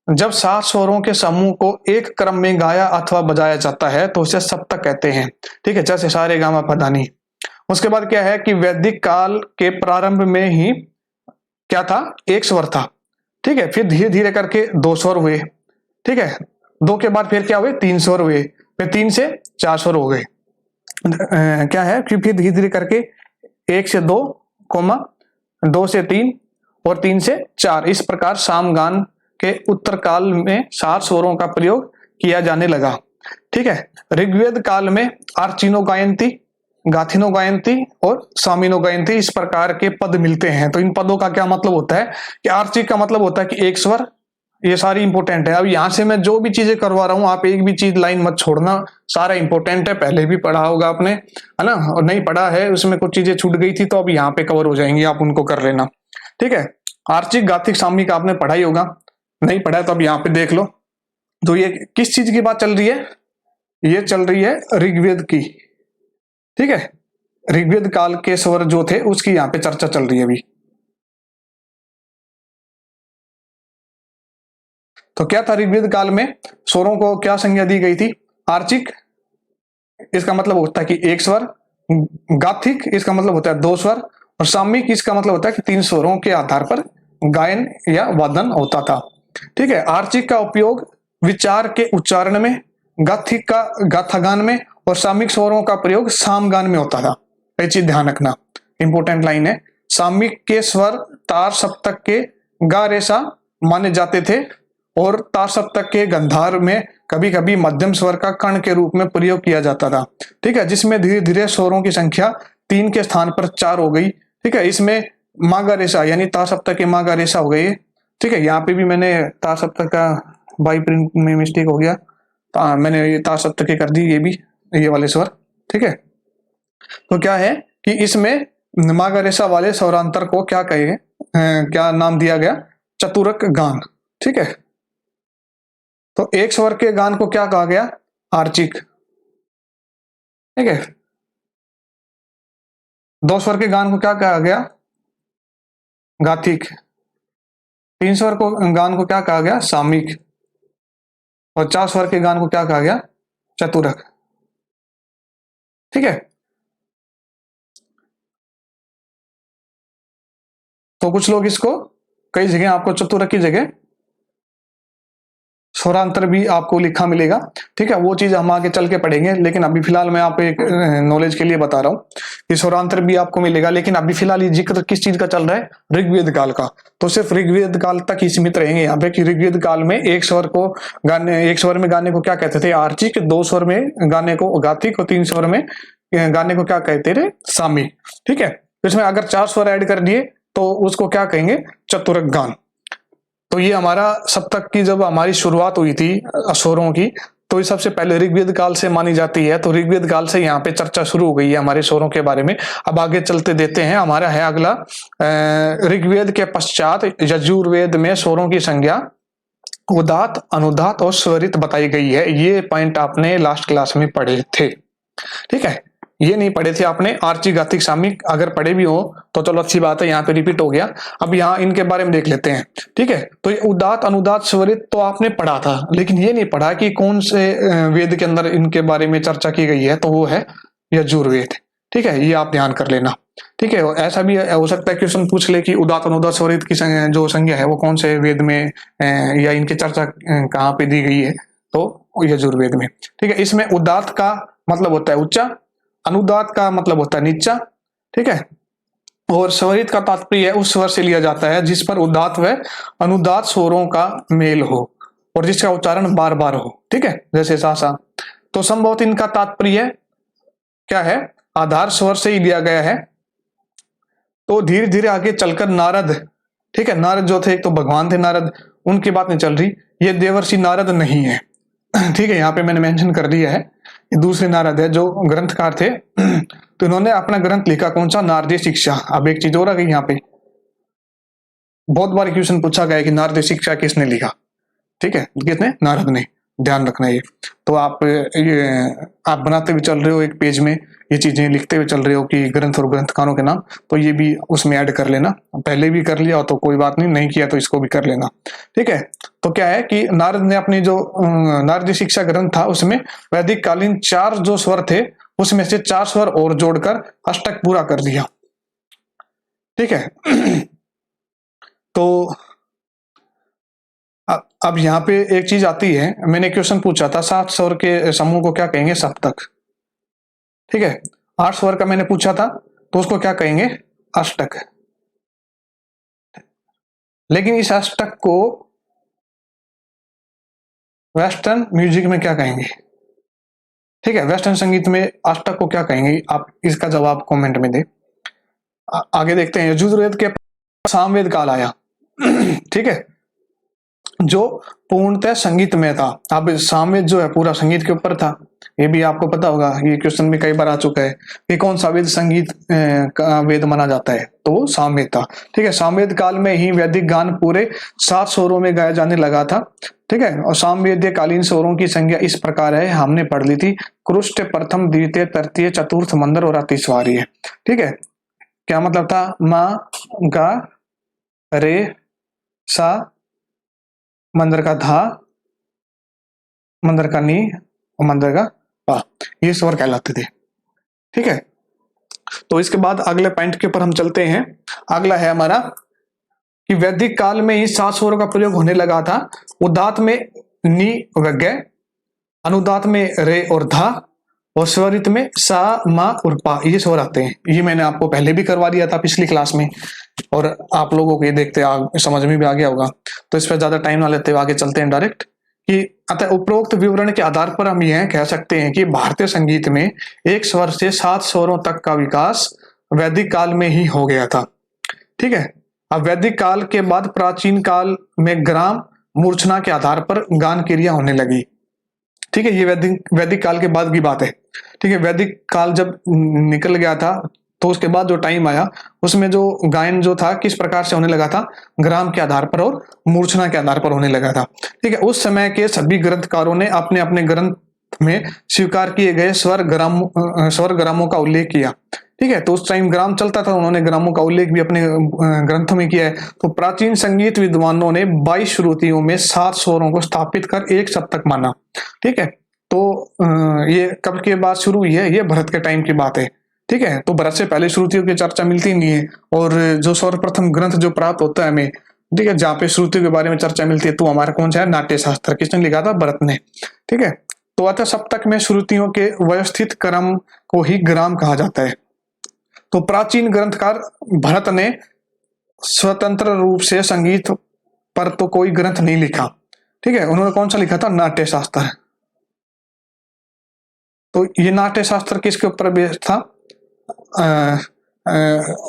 Speaker 1: जब 7 स्वरों के समूह को एक क्रम में गाया अथवा बजाया जाता है तो उसे सप्तक कहते हैं, ठीक है। जैसे सारे गामा पधा नी। उसके बाद क्या है कि वैदिक काल के प्रारंभ में ही क्या था? एक स्वर था, ठीक है। फिर धीरे धीरे करके 2 स्वर हुए, ठीक है। 2 के बाद फिर क्या हुए? 3 स्वर हुए, फिर 3 से 4 स्वर हो गए। क्या है कि फिर धीरे धीरे करके 1 से 2, 2 से 3 और 3 से 4, इस प्रकार सामगान के उत्तर काल में 7 स्वरों का प्रयोग किया जाने लगा, ठीक है। ऋग्वेद काल में आर्चिनो गायंती, गाथिनो गायंती और सामिनो गायंती इस प्रकार के पद मिलते हैं। तो इन पदों का क्या मतलब होता है कि आर्चिक का मतलब होता है कि एक स्वर, ये सारी इंपॉर्टेंट है। अब यहां से मैं जो भी चीजें करवा रहा हूं, आप एक भी चीज लाइन मत छोड़ना, सारा इंपॉर्टेंट है, पहले भी पढ़ा होगा आपने, है ना। और नहीं पढ़ा है उसमें कुछ चीजें छूट गई थी तो अब यहाँ पे कवर हो जाएंगी, आप उनको कर लेना, ठीक है। आर्चिक, गाथिक, सामयिक आपने पढ़ा ही होगा, नहीं पढ़ा है तो अब यहाँ पे देख लो। तो ये किस चीज की बात चल रही है? ये चल रही है ऋग्वेद की, ठीक है। ऋग्वेद काल के स्वर जो थे उसकी यहाँ पे चर्चा चल रही है अभी। तो क्या था ऋग्वेद काल में? स्वरों को क्या संज्ञा दी गई थी? आर्चिक, इसका मतलब होता है कि एक स्वर। गाथिक, इसका मतलब होता है 2 स्वर। और सामयिक, इसका मतलब होता है कि 3 स्वरों के आधार पर गायन या वादन होता था, ठीक है। आर्चिक का उपयोग विचार के उच्चारण में, गाथिक का गाथागान में और सामयिक स्वरों का प्रयोग सामगान में होता था। ये चीज ध्यान रखना, इंपॉर्टेंट लाइन है। सामयिक के स्वर तार सप्तक के गा रेसा माने जाते थे और तार सप्तक के गंधार में कभी कभी मध्यम स्वर का कर्ण के रूप में प्रयोग किया जाता था, ठीक है। जिसमें धीरे धीरे स्वरों की संख्या 3 के स्थान पर 4 हो गई, ठीक है। इसमें मागा रेसा यानी तार सप्तक के मागा रेसा हो गई, ठीक है। यहाँ पे भी मैंने तार सप्तक का बाई प्रिंट में मिस्टेक हो गया, तो मैंने ये तार सप्तक के कर दी, ये भी ये वाले स्वर, ठीक है। तो क्या है कि इसमें मागा रेसा वाले स्वरांतर को क्या कहेंगे, क्या नाम दिया गया? चतुरक गान, ठीक है। तो एक स्वर के गान को क्या कहा गया? आर्चिक, ठीक है। 2 स्वर के गान को क्या कहा गया? गाथिक। 3 स्वर को गान को क्या कहा गया? सामयिक। और 4 स्वर के गान को क्या कहा गया? चतुरक, ठीक है। तो कुछ लोग इसको कई जगह आपको चतुरक की जगह स्वरांतर भी आपको लिखा मिलेगा, ठीक है। वो चीज हम आगे चल के पढ़ेंगे, लेकिन अभी फिलहाल मैं आपको एक नॉलेज के लिए बता रहा हूँ कि स्वरांतर भी आपको मिलेगा। लेकिन अभी फिलहाल ये जिक्र किस चीज का चल रहा है? ऋग्वेद काल का। तो सिर्फ ऋग्वेद काल तक ही सीमित रहेंगे यहाँ पे कि ऋग्वेद काल में एक स्वर को गाने, एक स्वर में गाने को क्या कहते थे? आर्चिक। 2 स्वर में गाने को गाथिक और 3 स्वर में गाने को क्या कहते थे? सामयिक, ठीक है। इसमें अगर 4 स्वर ऐड कर दिए तो उसको क्या कहेंगे? चतुरक गान। तो ये हमारा सप्तक की जब हमारी शुरुआत हुई थी स्वरों की, तो ये सबसे पहले ऋग्वेद काल से मानी जाती है। तो ऋग्वेद काल से यहाँ पे चर्चा शुरू हो गई है हमारे स्वरों के बारे में। अब आगे चलते देते हैं, हमारा है अगला ऋग्वेद के पश्चात यजुर्वेद में स्वरों की संज्ञा उदात, अनुदात और स्वरित बताई गई है। ये पॉइंट आपने लास्ट क्लास में पढ़े थे, ठीक है। ये नहीं पढ़े थे आपने आर्चिक, गाथिक, सामयिक। अगर पढ़े भी हो तो चलो अच्छी बात है, यहाँ पे रिपीट हो गया। अब यहाँ इनके बारे में देख लेते हैं, ठीक है। तो ये उदात, अनुदात, स्वरित तो आपने पढ़ा था, लेकिन ये नहीं पढ़ा कि कौन से वेद के अंदर इनके बारे में चर्चा की गई है। तो वो है यजुर्वेद, ठीक है, ये आप ध्यान कर लेना। ठीक है, ऐसा भी हो सकता है क्वेश्चन पूछ ले कि उदात्त अनुदात्त स्वरित की जो संज्ञा है वो कौन से वेद में या इनकी चर्चा कहाँ पे दी गई है, तो यजुर्वेद में। ठीक है, इसमें उदात्त का मतलब होता है ऊंचा, अनुदात्त का मतलब होता है नीचा। ठीक है, और स्वरित का तात्पर्य उस स्वर से लिया जाता है जिस पर उदात्त व अनुदात्त स्वरों का मेल हो और जिसका उच्चारण बार बार हो। ठीक है, जैसे सा सा। तो संभवतः इनका तात्पर्य क्या है, आधार स्वर से ही लिया गया है। तो धीरे धीरे आगे चलकर नारद, ठीक है, नारद जो थे एक तो भगवान थे नारद, उनकी बात नहीं चल रही, ये देवर्षि नारद नहीं है। ठीक है, यहाँ पे मैंने मेंशन कर दिया है, ये दूसरे नारद है जो ग्रंथकार थे। तो इन्होंने अपना ग्रंथ लिखा कौन सा, नारदीय शिक्षा। अब एक चीज और आ गई यहाँ पे, बहुत बार क्वेश्चन पूछा गया कि नारदीय शिक्षा किसने लिखा। ठीक है, किसने, नारद ने, ध्यान रखना ये। तो आप बनाते हुए चल रहे हो एक पेज में, ये चीजें लिखते हुए चल रहे हो कि ग्रंथ और ग्रंथकारों के नाम, तो ये भी उसमें ऐड कर लेना। पहले भी कर लिया हो तो कोई बात नहीं, नहीं किया तो इसको भी कर लेना। ठीक है, तो क्या है कि नारद ने अपनी जो नारदीय शिक्षा ग्रंथ था उसमें वैदिक कालीन 4 जो स्वर थे उसमें से 4 स्वर और जोड़कर अष्टक पूरा कर दिया। ठीक है, तो अब यहाँ पे एक चीज आती है, मैंने क्वेश्चन पूछा था 7 स्वर के समूह को क्या कहेंगे, सप्तक। ठीक है, 8 स्वर का मैंने पूछा था तो उसको क्या कहेंगे, अष्टक। लेकिन इस अष्टक को वेस्टर्न म्यूजिक में क्या कहेंगे। ठीक है, वेस्टर्न संगीत में अष्टक को क्या कहेंगे, आप इसका जवाब कमेंट में दे। आगे देखते हैं, यजुर्वेद के सामवेद काल आया। ठीक है, जो पूर्णतः संगीत में था। अब सामवेद जो है पूरा संगीत के ऊपर था, ये भी आपको पता होगा, ये क्वेश्चन भी कई बार आ चुका है कि कौन सा वेद संगीत का वेद माना जाता है, तो वो सामवेद था। ठीक है, सामवेद काल में ही वैदिक गान पूरे 7 स्वरों में गाया जाने लगा था। ठीक है, और सामवेदीय कालीन स्वरों की संख्या इस प्रकार है, हमने पढ़ ली थी, कृष्ट, प्रथम, द्वितीय, तृतीय, चतुर्थ, मंदर और अतिस्वारी है। ठीक है, क्या मतलब था, मा, गा, रे, सा, मंदर का धा, मंदर का नी और मंदर का पा, ये स्वर कहलाते थे। ठीक है, तो इसके बाद अगले पॉइंट के ऊपर हम चलते हैं। अगला है हमारा कि वैदिक काल में ही 7 स्वरों का प्रयोग होने लगा था। उदात्त में नी व ग, अनुदात्त में रे और धा, और स्वरित में सा, मा और पा, ये स्वर आते हैं। ये मैंने आपको पहले भी करवा दिया था पिछली क्लास में, और आप लोगों को ये देखते समझ में भी आ गया होगा, तो इस पर ज्यादा टाइम ना लेते हुए आगे चलते हैं डायरेक्ट। कि अतः उपरोक्त विवरण के आधार पर हम यह कह सकते हैं कि भारतीय संगीत में एक स्वर से 7 स्वरों तक का विकास वैदिक काल में ही हो गया था। ठीक है, अब वैदिक काल के बाद प्राचीन काल में ग्राम मूर्छना के आधार पर गान क्रिया होने लगी। ठीक है, ये वैदिक काल के बाद की बात है। ठीक है, वैदिक काल जब निकल गया था तो उसके बाद जो टाइम आया उसमें जो गायन जो था किस प्रकार से होने लगा था, ग्राम के आधार पर और मूर्छना के आधार पर होने लगा था। ठीक है, उस समय के सभी ग्रंथकारों ने अपने अपने ग्रंथ में स्वीकार किए गए स्वर ग्रामों का उल्लेख किया। ठीक है, तो उस टाइम ग्राम चलता था, उन्होंने ग्रामों का उल्लेख भी अपने ग्रंथों में किया है। तो प्राचीन संगीत विद्वानों ने 22 श्रुतियों में 7 स्वरों को स्थापित कर एक सप्तक माना। ठीक है, तो ये कब के बाद शुरू हुई है, ये भरत के टाइम की बात है। ठीक है, तो भरत से पहले श्रुतियों की चर्चा मिलती नहीं है, और जो सर्वप्रथम ग्रंथ जो प्राप्त होता है हमें, ठीक है, जहाँ पे श्रुतियों के बारे में चर्चा मिलती है, तो हमारा कौन सा है, नाट्य शास्त्र। किसने लिखा था, भरत ने। ठीक है, तो अतः सप्तक में श्रुतियों के व्यवस्थित क्रम को ही ग्राम कहा जाता है। तो प्राचीन ग्रंथकार भरत ने स्वतंत्र रूप से संगीत पर तो कोई ग्रंथ नहीं लिखा। ठीक है, उन्होंने कौन सा लिखा था, नाट्य शास्त्र। तो ये नाट्य शास्त्र किसके ऊपर बेस्ड था,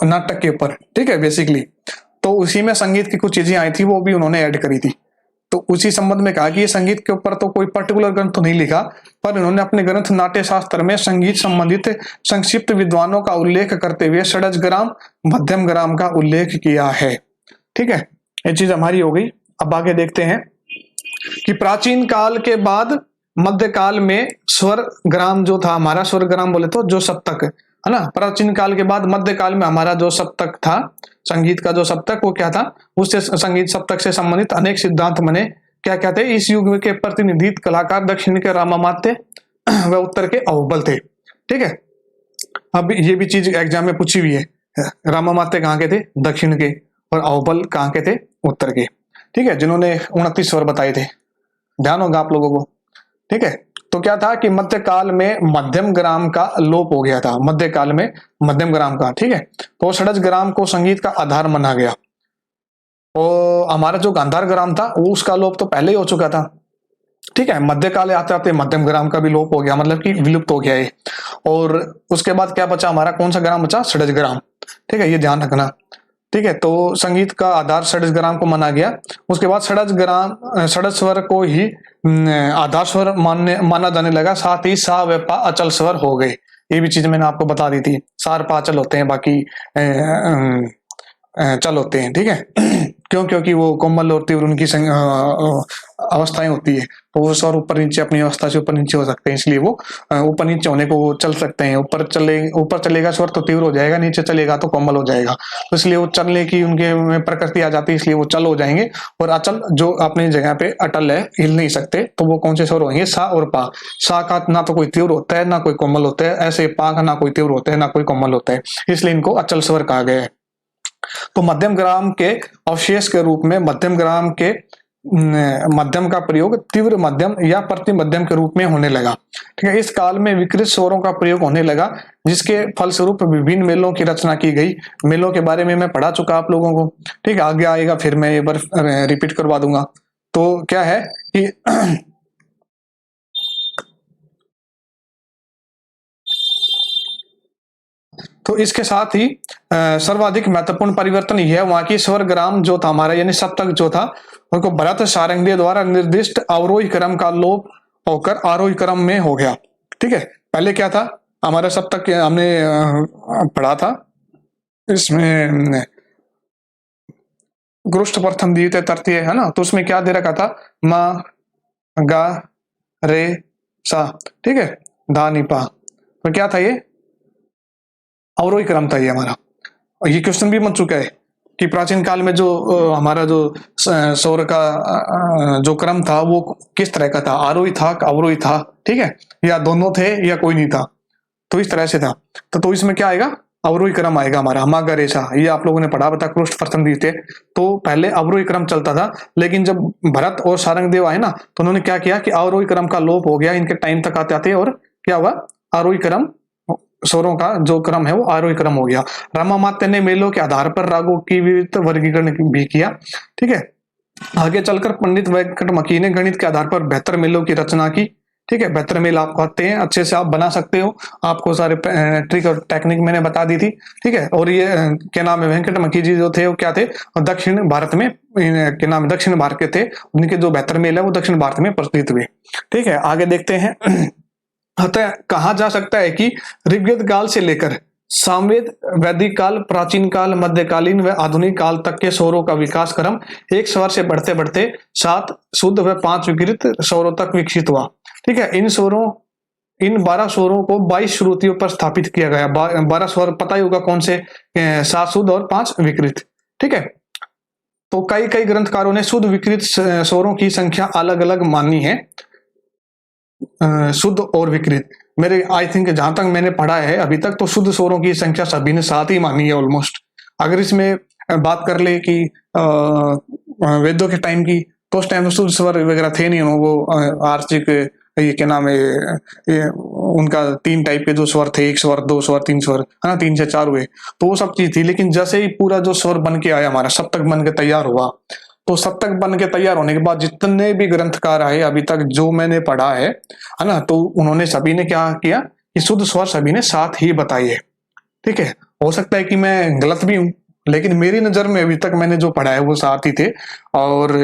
Speaker 1: नाटक के ऊपर। ठीक है, बेसिकली तो उसी में संगीत की कुछ चीजें आई थी, वो भी उन्होंने ऐड करी थी। तो उसी संबंध में कहा कि ये संगीत के ऊपर तो कोई पर्टिकुलर ग्रंथ तो नहीं लिखा, पर इन्होंने अपने ग्रंथ नाट्य शास्त्र में संगीत संबंधित संक्षिप्त विद्वानों का उल्लेख करते हुए षड्ज ग्राम, मध्यम ग्राम का उल्लेख किया है। ठीक है, ये चीज हमारी हो गई। अब आगे देखते हैं कि प्राचीन काल के बाद मध्यकाल में स्वर ग्राम जो था हमारा, स्वर ग्राम बोले तो जो सप्तक है ना, प्राचीन काल के बाद मध्यकाल में हमारा जो सप्तक था, संगीत का जो सप्तक, वो क्या था, उससे संगीत सप्तक से संबंधित अनेक सिद्धांत बने। क्या क्या थे, इस युग के प्रतिनिधित कलाकार दक्षिण के रामामात्य व उत्तर के अहुबल थे। ठीक है, अब ये भी चीज एग्जाम में पूछी हुई है, रामामात्य कहाँ के थे? दक्षिण के, और अहोबल कहाँ के थे? उत्तर के। ठीक है, जिन्होंने 29 स्वर बताए थे, ध्यान होगा आप लोगों को। ठीक है, तो क्या था कि मध्यकाल में मध्यम ग्राम का लोप हो गया था, मध्यकाल में मध्यम ग्राम का। ठीक है, तो षड्ज ग्राम को संगीत का आधार माना गया। तो हमारा जो गांधार ग्राम था वो उसका लोप तो पहले ही हो चुका था। ठीक है, मध्यकाल आते आते मध्यम ग्राम का भी लोप हो गया, मतलब कि विलुप्त हो गया है। और उसके बाद क्या बचा हमारा? कौन सा ग्राम बचा? षड्ज ग्राम। ठीक है, ये ध्यान रखना। ठीक है, तो संगीत का आधार षड्ज ग्राम को माना गया। उसके बाद षड्ज स्वर को ही आधार स्वर माना जाने लगा। साथ ही सा व पा अचल स्वर हो गए। ये भी चीज मैंने आपको बता दी थी। सार पा अचल होते हैं, बाकी चल होते हैं। ठीक है क्यों? क्योंकि वो कोमल और तीव्र उनकी अवस्थाएं होती है, तो वो स्वर ऊपर नीचे अपनी अवस्था से ऊपर नीचे हो सकते हैं, इसलिए वो ऊपर नीचे होने को वो चल सकते हैं। ऊपर चलेगा स्वर तो तीव्र हो जाएगा, नीचे चलेगा तो कोमल हो जाएगा, तो इसलिए वो चलने की उनके में प्रकृति आ जाती है, इसलिए वो चल हो जाएंगे। और अचल जो अपनी जगह पे अटल है, हिल नहीं सकते, तो वो कौन से स्वर होंगे? सा और पा। सा का ना तो कोई तीव्र होता है ना कोई कोमल होता है, ऐसे पा का ना कोई तीव्र होता है ना कोई कोमल होता है, इसलिए इनको अचल स्वर कहा गया है। तो मध्यम ग्राम के अवशेष के रूप में मध्यम ग्राम के मध्यम का प्रयोग तीव्र मध्यम या प्रति मध्यम के रूप में होने लगा। ठीक है, इस काल में विकृत स्वरों का प्रयोग होने लगा, जिसके फलस्वरूप विभिन्न मेलों की रचना की गई। मेलों के बारे में मैं पढ़ा चुका आप लोगों को। ठीक है, आगे आएगा फिर मैं एक बार रिपीट करवा दूंगा। तो क्या है कि तो इसके साथ ही सर्वाधिक महत्वपूर्ण परिवर्तन यह वहां की स्वर ग्राम जो था हमारा, यानी सप्तक जो था, उनको भरत सारंगी द्वारा निर्दिष्ट अवरोही क्रम का लोप होकर आरोही क्रम में हो गया। ठीक है, पहले क्या था हमारा सप्तक? हमने पढ़ा था, इसमें ग्रुष्ट प्रथम द्वितीय तृतीय है ना, तो उसमें क्या दे रखा था? मा गा रे सा। ठीक है, धा नी पा। तो क्या था ये? अवरोही क्रम था ये हमारा। ये क्वेश्चन भी बन चुका है कि प्राचीन काल में जो हमारा जो स्वर का जो क्रम था वो किस तरह का था? आरोही था, अवरोही था? ठीक है, या दोनों थे या कोई नहीं था? तो इस तरह से था। तो इसमें क्या आएगा? अवरोही क्रम आएगा हमारा। मागा रेशा, ये आप लोगों ने पढ़ा बता, कृष्ण प्रथम द्वितीय। तो पहले अवरोही क्रम चलता था, लेकिन जब भरत और सारंगदेव आए ना, तो उन्होंने क्या किया कि अवरोही क्रम का लोप हो गया इनके टाइम तक आते आते, और क्या हुआ? आरोही क्रम, स्वरों का जो क्रम है वो आरोही क्रम हो गया। रामामात्य ने मेलों के आधार पर रागों की विविध वर्गीकरण भी किया। ठीक है, आगे चलकर पंडित वेंकटमकी ने गणित के आधार पर बेहतर मेलों की रचना की। ठीक है, बेहतर मेल आप आते हैं, अच्छे से आप बना सकते हो, आपको सारे ट्रिक और टेक्निक मैंने बता दी थी। ठीक है, और ये क्या नाम है, वेंकटमकी जी जो थे वो क्या थे? दक्षिण भारत में, क्या नाम है, दक्षिण भारत के थे। उनके जो बेहतर मेल है वो दक्षिण भारत में प्रचलित हुए। ठीक है, आगे देखते हैं। अतः कहा जा सकता है कि ऋग्वेद काल से लेकर सामवेद, वैदिक काल, प्राचीन काल, मध्यकालीन व आधुनिक काल तक के स्वरों का विकास क्रम एक स्वर से बढ़ते बढ़ते 7 शुद्ध व 5 विकृत स्वरों तक विकसित हुआ। ठीक है, इन 12 स्वरों को 22 श्रुतियों पर स्थापित किया गया। 12 स्वर पता ही होगा कौन से? 7 शुद्ध और 5 विकृत। ठीक है, तो कई कई ग्रंथकारों ने शुद्ध विकृत स्वरों की संख्या अलग अलग मानी है। शुद्ध और विकृत, मेरे आई थिंक जहां तक मैंने पढ़ा है अभी तक, तो शुद्ध स्वरों की संख्या सभी ने 7 ही मानी है ऑलमोस्ट। अगर इसमें बात कर ले कि वेदों के टाइम की, तो उस टाइम शुद्ध स्वर वगैरह थे नहीं। वो आर्चिक, ये क्या नाम है, ये उनका 3 टाइप के जो स्वर थे, 1 स्वर, 2 स्वर, 3 स्वर, है ना, 3 से 4 हुए, तो वो सब चीज थी। लेकिन जैसे ही पूरा जो स्वर बन के आया, हमारा सप्तक बन के तैयार हुआ, तो सप्तक बन के तैयार होने के बाद जितने भी ग्रंथकार आए अभी तक जो मैंने पढ़ा है ना, तो उन्होंने सभी ने क्या किया कि शुद्ध स्वर सभी ने 7 ही बताई है। ठीक है, हो सकता है कि मैं गलत भी हूं, लेकिन मेरी नजर में अभी तक मैंने जो पढ़ा है वो 7 ही थे। और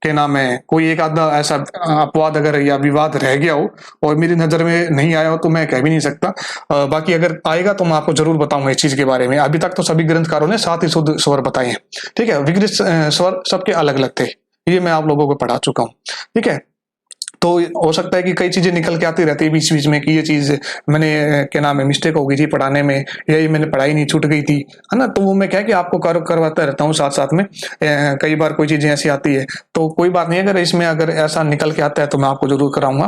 Speaker 1: क्या नाम है, कोई एक आधा ऐसा अपवाद अगर या विवाद रह गया हो और मेरी नजर में नहीं आया हो तो मैं कह भी नहीं सकता। बाकी अगर आएगा तो मैं आपको जरूर बताऊंगा इस चीज के बारे में। अभी तक तो सभी ग्रंथकारों ने 7 ही शुद्ध स्वर बताए हैं। ठीक है, विकृत स्वर सबके अलग अलग थे, ये मैं आप लोगों को पढ़ा चुका हूँ। ठीक है, तो हो सकता है कि कई चीजें निकल के आती रहती है बीच बीच में कि ये चीज मैंने क्या नाम है मिस्टेक हो गई थी पढ़ाने में, या ये मैंने पढ़ाई नहीं छूट गई थी, है ना। तो वो मैं क्या है कि आपको करवाता रहता हूँ साथ साथ में। कई बार कोई चीजें ऐसी आती है तो कोई बात नहीं, अगर इसमें अगर ऐसा निकल के आता है तो मैं आपको जरूर कराऊंगा।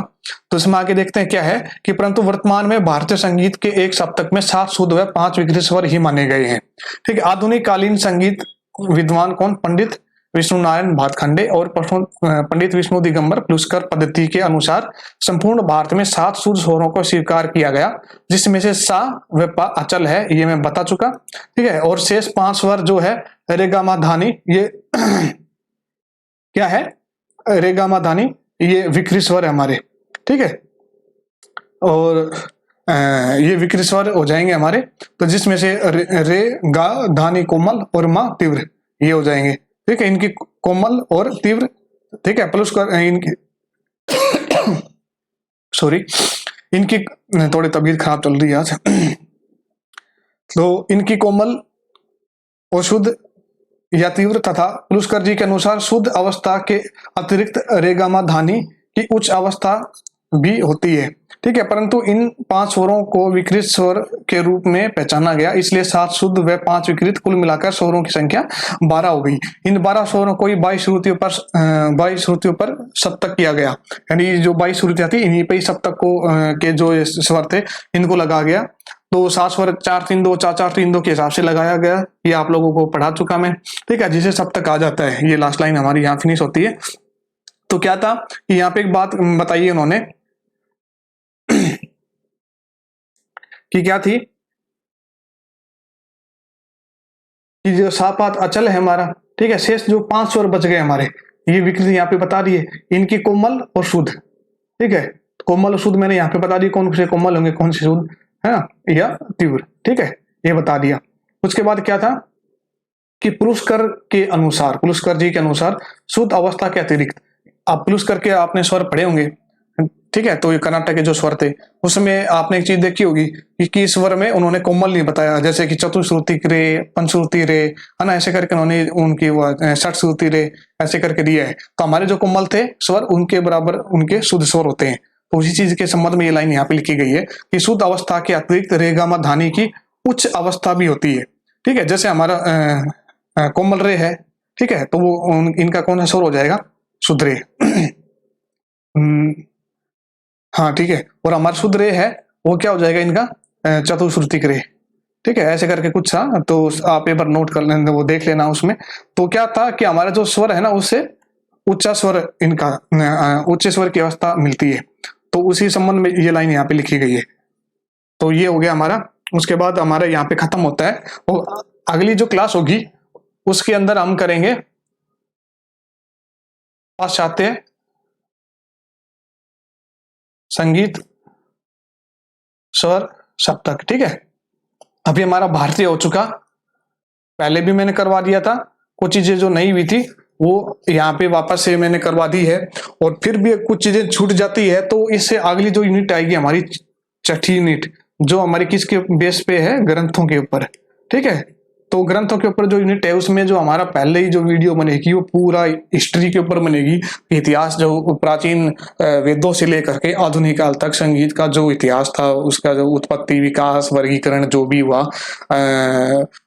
Speaker 1: तो इसमें आगे देखते हैं क्या है कि परंतु वर्तमान में भारतीय संगीत के एक सप्तक में 7 शुद्ध व 5 विकृत स्वर ही माने गए हैं। ठीक है, आधुनिक कालीन संगीत विद्वान कौन, पंडित विष्णु नारायण भातखंडे और पंडित विष्णु दिगंबर पुरस्कार पद्धति के अनुसार संपूर्ण भारत में 7 शुद्ध स्वरों को स्वीकार किया गया, जिसमें से सा व पा अचल है, ये मैं बता चुका। ठीक है, और शेष 5 स्वर जो है रेगा धानी, ये क्या है, रेगा धानी, ये विकृत स्वर है हमारे। ठीक है, और ये विकृत स्वर हो जाएंगे हमारे, तो जिसमें से रे गा धानी कोमल और मा तीव्र, ये हो जाएंगे। ठीक है, इनकी कोमल और तीव्र, ठीक है, प्लस कर इनकी सॉरी इनकी थोड़ी तबीयत खराब चल रही है आज तो इनकी कोमल और शुद्ध या तीव्र तथा पुलस्कर जी के अनुसार शुद्ध अवस्था के अतिरिक्त रेगामा धानी की उच्च अवस्था भी होती है। ठीक है, परंतु इन 5 स्वरों को विकृत स्वर के रूप में पहचाना गया, इसलिए 7 शुद्ध व 5 विकृत, कुल मिलाकर स्वरों की संख्या 12 हो गई। इन 12 स्वरों को 22 श्रुतियों पर सप्तक किया गया, यानी जो 22 श्रुतियां थी इन्हीं पे ही सप्तक को के जो स्वर थे इनको लगा गया। तो 7 स्वर 4-3-2 4-4-3-2 के हिसाब से लगाया गया, ये आप लोगों को पढ़ा चुका मैं। ठीक है, जिसे सप्तक आ जाता है, ये लास्ट लाइन हमारी यहाँ फिनिश होती है। तो क्या था कि यहाँ पे एक बात बताई उन्होंने कि क्या थी कि जो सापात अचल है हमारा, ठीक है, शेष जो 5 स्वर बच गए हमारे, ये विकृति यहाँ पे बता दी है, इनकी कोमल और शुद्ध। ठीक है, कोमल और शुद्ध मैंने यहाँ पे बता दी, कौन से कोमल होंगे कौन से शुद्ध, है ना, या तीव्र। ठीक है, ये बता दिया। उसके बाद क्या था कि पुरस्कार के अनुसार, पुरस्कार जी के अनुसार शुद्ध अवस्था के अतिरिक्त, आप पुरस्कार के आपने स्वर पढ़े होंगे। ठीक है, तो ये कर्नाटक के जो स्वर थे उसमें आपने एक चीज देखी होगी कि स्वर में उन्होंने कोमल नहीं बताया, जैसे कि चतुश्रुति रे, पंचश्रुति रे, है ना, ऐसे करके उन्होंने उनकी षट श्रुति रे ऐसे करके दिया है। तो हमारे जो कोमल थे स्वर उनके बराबर उनके शुद्ध स्वर होते हैं। तो उसी चीज के संबंध में ये लाइन यहाँ पे लिखी गई है कि शुद्ध अवस्था के अतिरिक्त रेगामा धानी की उच्च अवस्था भी होती है। ठीक है, जैसे हमारा कोमल रे है, ठीक है, तो वो इनका कौन सा स्वर हो जाएगा, शुद्ध रे हाँ, ठीक है, और हमारा शुद्ध रे है वो क्या हो जाएगा इनका चतुश्रुतिक रे। ठीक है, ऐसे करके कुछ था, तो आप एक बार नोट कर लेना, वो देख लेना उसमें। तो क्या था कि हमारा जो स्वर है ना उससे उच्च स्वर, इनका उच्च स्वर की अवस्था मिलती है। तो उसी संबंध में ये लाइन यहाँ पे लिखी गई है। तो ये हो गया हमारा। उसके बाद हमारा यहाँ पे खत्म होता है, और अगली जो क्लास होगी उसके अंदर हम करेंगे पाश्चात्य संगीत स्वर सप्तक। ठीक है, अभी हमारा भारतीय हो चुका, पहले भी मैंने करवा दिया था, कुछ चीजें जो नहीं हुई थी वो यहाँ पे वापस से मैंने करवा दी है, और फिर भी कुछ चीजें छूट जाती है। तो इससे अगली जो यूनिट आएगी हमारी 6ठी यूनिट, जो हमारी किसके बेस पे है, ग्रंथों के ऊपर। ठीक है, तो ग्रंथों के ऊपर जो यूनिट है उसमें जो हमारा पहले ही जो वीडियो बनेगी वो पूरा हिस्ट्री के ऊपर बनेगी, इतिहास, जो प्राचीन वेदों से लेकर के आधुनिक काल तक संगीत का जो इतिहास था, उसका जो उत्पत्ति, विकास, वर्गीकरण जो भी हुआ,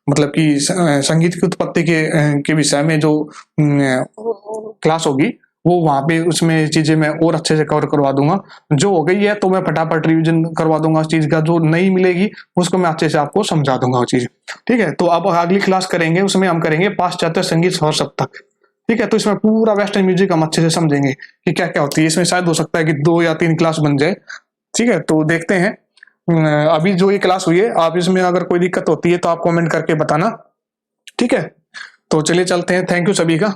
Speaker 1: मतलब कि संगीत की उत्पत्ति के विषय में जो क्लास होगी वो वहां पे उसमें चीजें मैं और अच्छे से कवर करवा दूंगा। जो हो गई है तो मैं फटाफट रिवीजन करवा दूंगा उस चीज का, जो नहीं मिलेगी उसको मैं अच्छे से आपको समझा दूंगा वो चीज। ठीक है, तो अब अगली क्लास करेंगे उसमें हम करेंगे पाश्चात्य संगीत स्वर सप्तक। ठीक है, तो इसमें पूरा वेस्टर्न म्यूजिक हम अच्छे से समझेंगे कि क्या क्या होती है। इसमें शायद हो सकता है कि 2 या 3 क्लास बन जाए। ठीक है, तो देखते हैं। अभी जो ये क्लास हुई है, आप इसमें अगर कोई दिक्कत होती है तो आप कमेंट करके बताना। ठीक है, तो चलिए चलते हैं। थैंक यू सभी का।